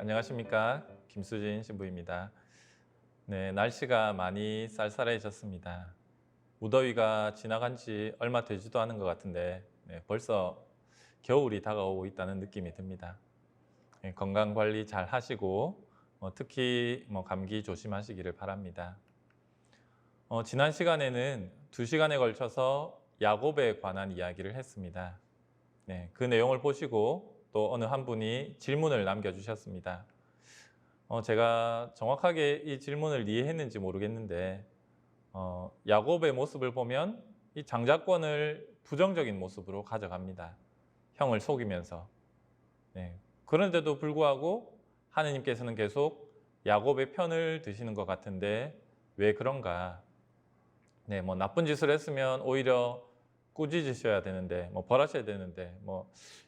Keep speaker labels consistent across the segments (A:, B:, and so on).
A: 안녕하십니까. 김수진 신부입니다. 네, 날씨가 많이 쌀쌀해졌습니다. 무더위가 지나간 지 얼마 되지도 않은 것 같은데 벌써 겨울이 다가오고 있다는 느낌이 듭니다. 건강 관리 잘 하시고 특히 감기 조심하시기를 바랍니다. 지난 시간에는 2시간에 걸쳐서 야곱에 관한 이야기를 했습니다. 네, 그 내용을 보시고 또 어느 한 분이 질문을 남겨주셨습니다. 제가 정확하게 이 질문을 이해했는지 모르겠는데 야곱의 모습을 보면 이 장자권을 부정적인 모습으로 가져갑니다. 형을 속이면서. 네, 그런데도 불구하고 하느님께서는 계속 야곱의 편을 드시는 것 같은데 왜 그런가? 네, 나쁜 짓을 했으면 오히려 꾸짖으셔야 되는데, 벌하셔야 되는데,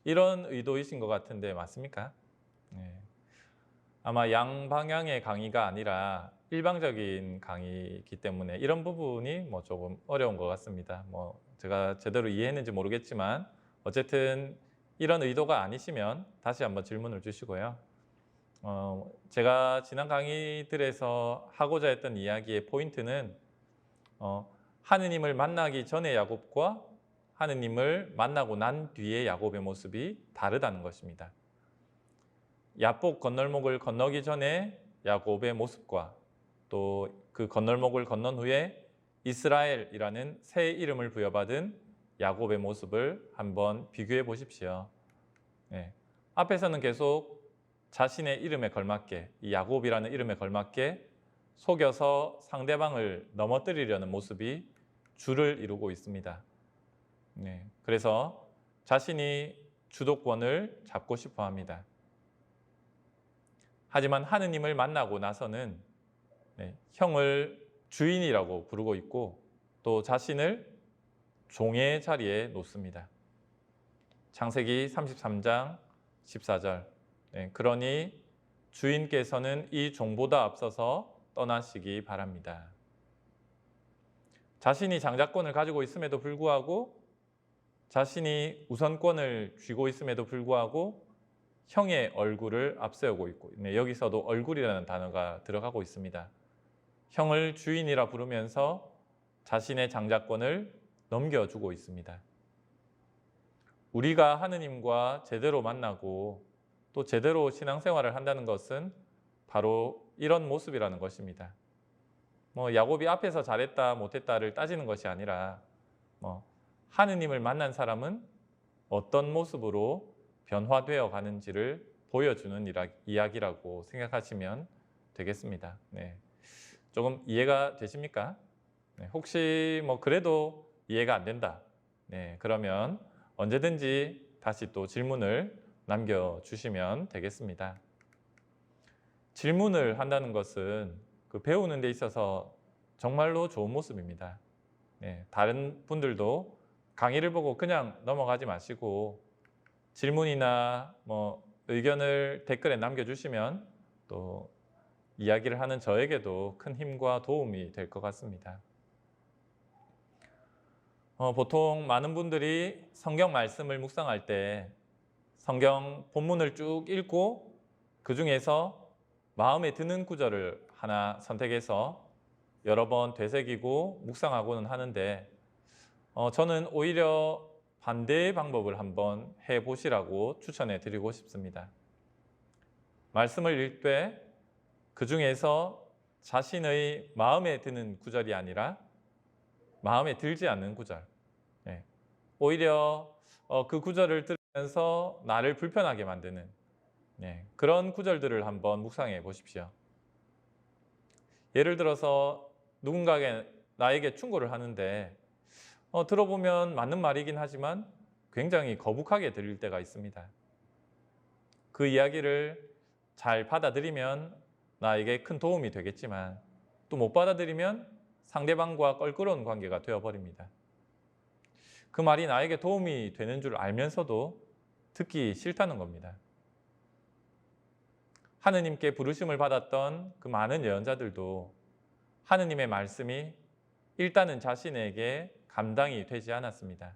A: 이런 의도이신 것 같은데 맞습니까? 네. 아마 양방향의 강의가 아니라 일방적인 강의이기 때문에 이런 부분이 조금 어려운 것 같습니다. 제가 제대로 이해했는지 모르겠지만 어쨌든 이런 의도가 아니시면 다시 한번 질문을 주시고요. 제가 지난 강의들에서 하고자 했던 이야기의 포인트는 하느님을 만나기 전의 야곱과 하느님을 만나고 난 뒤의 야곱의 모습이 다르다는 것입니다. 야복 건널목을 건너기 전에 야곱의 모습과 또 그 건널목을 건넌 후에 이스라엘이라는 새 이름을 부여받은 야곱의 모습을 한번 비교해 보십시오. 네. 앞에서는 계속 자신의 이름에 걸맞게, 이 야곱이라는 이름에 걸맞게 속여서 상대방을 넘어뜨리려는 모습이 주를 이루고 있습니다. 네. 그래서 자신이 주도권을 잡고 싶어 합니다. 하지만 하느님을 만나고 나서는 형을 주인이라고 부르고 있고 또 자신을 종의 자리에 놓습니다. 창세기 33장 14절. 그러니 주인께서는 이 종보다 앞서서 떠나시기 바랍니다. 자신이 장자권을 가지고 있음에도 불구하고 자신이 우선권을 쥐고 있음에도 불구하고 형의 얼굴을 앞세우고 있고 여기서도 얼굴이라는 단어가 들어가고 있습니다. 형을 주인이라 부르면서 자신의 장자권을 넘겨주고 있습니다. 우리가 하느님과 제대로 만나고 또 제대로 신앙생활을 한다는 것은 바로 이런 모습이라는 것입니다. 야곱이 앞에서 잘했다 못했다를 따지는 것이 아니라 하느님을 만난 사람은 어떤 모습으로 변화되어 가는지를 보여주는 이야기라고 생각하시면 되겠습니다. 네. 조금 이해가 되십니까? 네. 혹시 그래도 이해가 안 된다. 네. 그러면 언제든지 다시 또 질문을 남겨주시면 되겠습니다. 질문을 한다는 것은 그 배우는 데 있어서 정말로 좋은 모습입니다. 네. 다른 분들도 강의를 보고 그냥 넘어가지 마시고 질문이나 의견을 댓글에 남겨주시면 또 이야기를 하는 저에게도 큰 힘과 도움이 될 것 같습니다. 보통 많은 분들이 성경 말씀을 묵상할 때 성경 본문을 쭉 읽고 그 중에서 마음에 드는 구절을 하나 선택해서 여러 번 되새기고 묵상하고는 하는데 저는 오히려 반대의 방법을 한번 해보시라고 추천해 드리고 싶습니다. 말씀을 읽되 그 중에서 자신의 마음에 드는 구절이 아니라 마음에 들지 않는 구절, 오히려 그 구절을 들으면서 나를 불편하게 만드는 그런 구절들을 한번 묵상해 보십시오. 예를 들어서 누군가에게 나에게 충고를 하는데 들어보면 맞는 말이긴 하지만 굉장히 거북하게 들릴 때가 있습니다. 그 이야기를 잘 받아들이면 나에게 큰 도움이 되겠지만 또 못 받아들이면 상대방과 껄끄러운 관계가 되어버립니다. 그 말이 나에게 도움이 되는 줄 알면서도 듣기 싫다는 겁니다. 하느님께 부르심을 받았던 그 많은 예언자들도 하느님의 말씀이 일단은 자신에게 감당이 되지 않았습니다.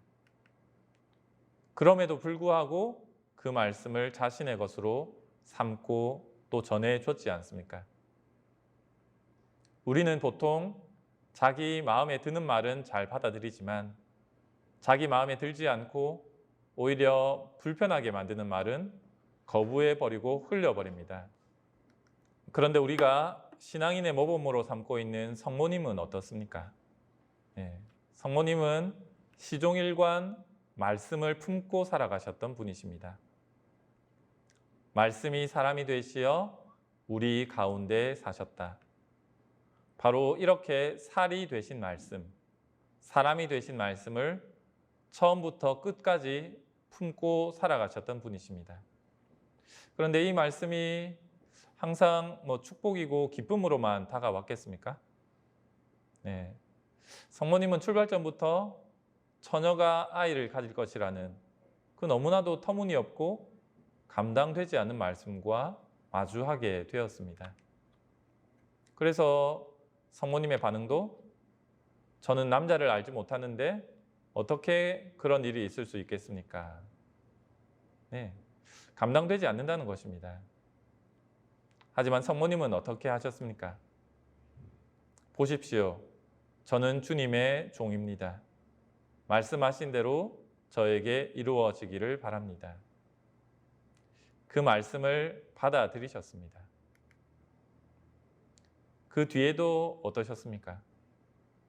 A: 그럼에도 불구하고 그 말씀을 자신의 것으로 삼고 또 전해줬지 않습니까? 우리는 보통 자기 마음에 드는 말은 잘 받아들이지만 자기 마음에 들지 않고 오히려 불편하게 만드는 말은 거부해버리고 흘려버립니다. 그런데 우리가 신앙인의 모범으로 삼고 있는 성모님은 어떻습니까? 성모님은 시종일관 말씀을 품고 살아가셨던 분이십니다. 말씀이 사람이 되시어 우리 가운데 사셨다. 바로 이렇게 살이 되신 말씀, 사람이 되신 말씀을 처음부터 끝까지 품고 살아가셨던 분이십니다. 그런데 이 말씀이 항상 축복이고 기쁨으로만 다가왔겠습니까? 네. 성모님은 출발 전부터 처녀가 아이를 가질 것이라는 그 너무나도 터무니없고 감당되지 않는 말씀과 마주하게 되었습니다. 그래서 성모님의 반응도 저는 남자를 알지 못하는데 어떻게 그런 일이 있을 수 있겠습니까? 네, 감당되지 않는다는 것입니다. 하지만 성모님은 어떻게 하셨습니까? 보십시오. 저는 주님의 종입니다. 말씀하신 대로 저에게 이루어지기를 바랍니다. 그 말씀을 받아들이셨습니다. 그 뒤에도 어떠셨습니까?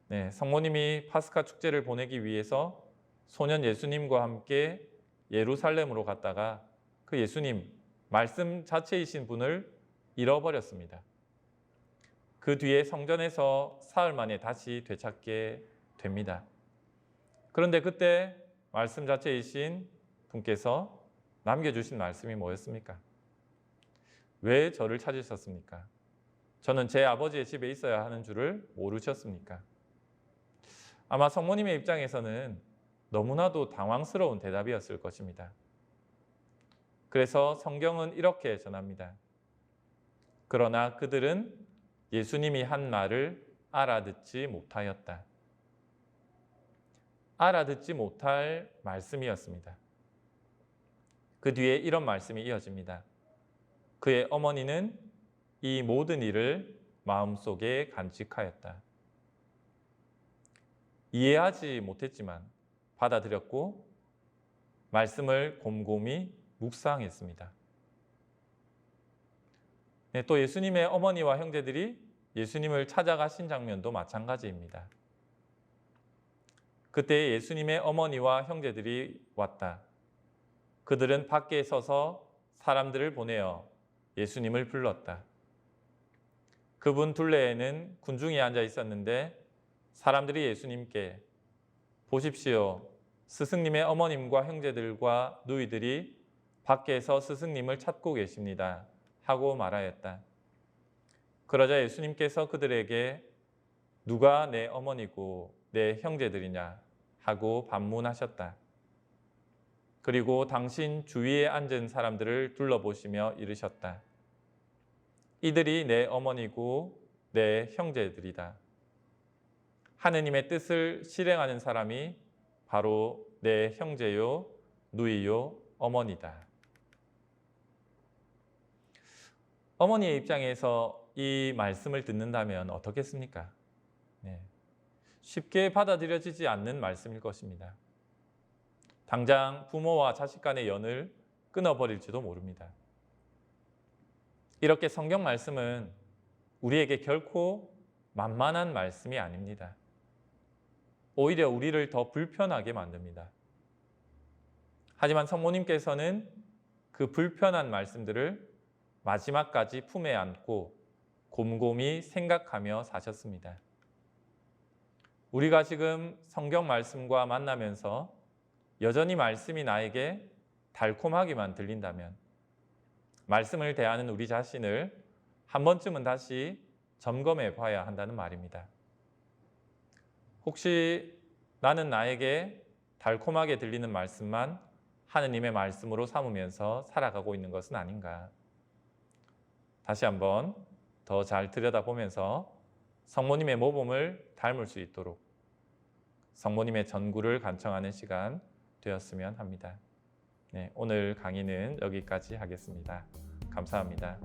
A: 네, 성모님이 파스카 축제를 보내기 위해서 소년 예수님과 함께 예루살렘으로 갔다가 그 예수님, 말씀 자체이신 분을 잃어버렸습니다. 그 뒤에 성전에서 사흘 만에 다시 되찾게 됩니다. 그런데 그때 말씀 자체이신 분께서 남겨주신 말씀이 뭐였습니까? 왜 저를 찾으셨습니까? 저는 제 아버지의 집에 있어야 하는 줄을 모르셨습니까? 아마 성모님의 입장에서는 너무나도 당황스러운 대답이었을 것입니다. 그래서 성경은 이렇게 전합니다. 그러나 그들은 예수님이 한 말을 알아듣지 못하였다. 알아듣지 못할 말씀이었습니다. 그 뒤에 이런 말씀이 이어집니다. 그의 어머니는 이 모든 일을 마음속에 간직하였다. 이해하지 못했지만 받아들였고 말씀을 곰곰이 묵상했습니다. 네, 또 예수님의 어머니와 형제들이 예수님을 찾아가신 장면도 마찬가지입니다. 그때 예수님의 어머니와 형제들이 왔다. 그들은 밖에 서서 사람들을 보내어 예수님을 불렀다. 그분 둘레에는 군중이 앉아 있었는데 사람들이 예수님께 보십시오. 스승님의 어머님과 형제들과 누이들이 밖에서 스승님을 찾고 계십니다. 하고 말하였다. 그러자 예수님께서 그들에게 누가 내 어머니고 내 형제들이냐 하고 반문하셨다. 그리고 당신 주위에 앉은 사람들을 둘러보시며 이르셨다. 이들이 내 어머니고 내 형제들이다. 하느님의 뜻을 실행하는 사람이 바로 내 형제요, 누이요, 어머니다. 어머니의 입장에서 이 말씀을 듣는다면 어떻겠습니까? 네. 쉽게 받아들여지지 않는 말씀일 것입니다. 당장 부모와 자식 간의 연을 끊어버릴지도 모릅니다. 이렇게 성경 말씀은 우리에게 결코 만만한 말씀이 아닙니다. 오히려 우리를 더 불편하게 만듭니다. 하지만 성모님께서는 그 불편한 말씀들을 마지막까지 품에 안고 곰곰이 생각하며 사셨습니다. 우리가 지금 성경 말씀과 만나면서 여전히 말씀이 나에게 달콤하기만 들린다면 말씀을 대하는 우리 자신을 한 번쯤은 다시 점검해 봐야 한다는 말입니다. 혹시 나는 나에게 달콤하게 들리는 말씀만 하느님의 말씀으로 삼으면서 살아가고 있는 것은 아닌가? 다시 한번 더 잘 들여다보면서 성모님의 모범을 닮을 수 있도록 성모님의 전구를 간청하는 시간 되었으면 합니다. 네, 오늘 강의는 여기까지 하겠습니다. 감사합니다.